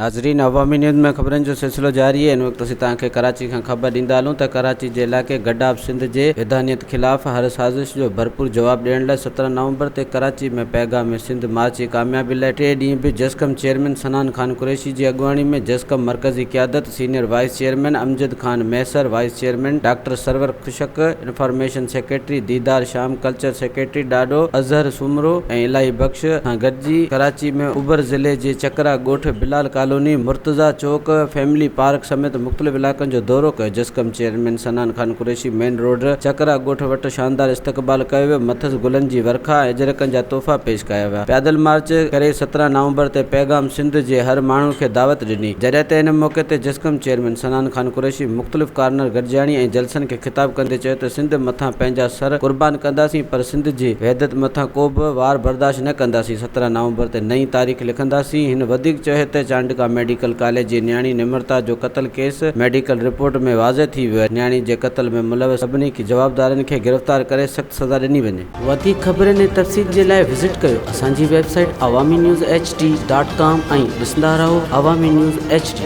नाज़रीन, अवामी न्यूज़ में ख़बरनि जो सिलसिलो जारी है। इन वक्त असीं तव्हांखे कराची खां ख़बर ॾींदा हलूं त कराची जे इलाइक़े गड्डाब सिंध जे विधानियत ख़िलाफ़ हर साज़िश जो भरपूर जवाब ॾियण लाइ 17 नवंबर ते कराची में पैगाम सिंध मार्च जी कामयाबी लाइ 3 ॾींहं बि जस्कम चेयरमैन सनान खान कुरैशी जी अॻुवाणी में जस्कम मरकज़ी क़ियादत, senior vice chairman Amjad Khan Maisar, vice chairman doctor Sarwar Khushk, information secretary Didar Sham, culture secretary ॾाढो अज़हर सुमरो ऐं इलाही बख्श सां गॾिजी कराची में उबर ज़िले जे चकरा ॻोठ, बिलाल कॉलोनी, मुर्तज़ा चौक, फैमिली पार्क समेत मुख़्तलिफ़ इलाइक़नि जो दौरो कयो। जस्कम चेयरमैन सनान खान कुरैशी मेन रोड चकरा ॻोठ वटि शानदार इस्तक़बाल कयो वियो। मथस गुलनि जी वर्खा ऐं अजरकनि जा तोहफ़ा पेश कया विया। पैदल मार्च करे 17 नवंबर ते पैगाम सिंध जे हर माण्हू खे दावत ॾिनी। जॾहिं त इन मौक़े ते जस्कम चेयरमैन सनान खान कुरैशी मुख़्तलिफ़ कार्नर गॾिजाणी ऐं जलसनि खे ख़िताब कंदे चयो त सिंध मथां पंहिंजा सर क़ुर्बान कंदासीं, पर सिंध जी वहदत मथां को बि वार बर्दाश्त न कंदासीं। 17 नवंबर ते नई तारीख़ लिखंदासीं। हिन वधीक चयो त चांडिका मेडिकल कॉलेज जी न्याणी निमृता जो क़त्ल केस मेडिकल रिपोर्ट में वाज़ह थी वियो आहे। न्याणी जे क़त्ल में मुलविस सभिनी जवाबदारनि खे गिरफ़्तार करे सख़्त सज़ा ॾिनी वञे। वधीक ख़बरनि ऐं तफ़सील जे लाइ विज़िट कयो असांजी वेबसाइट awamiNewsHD.com ऐं ॾिसंदा रहो अवामी न्यूज़ HD।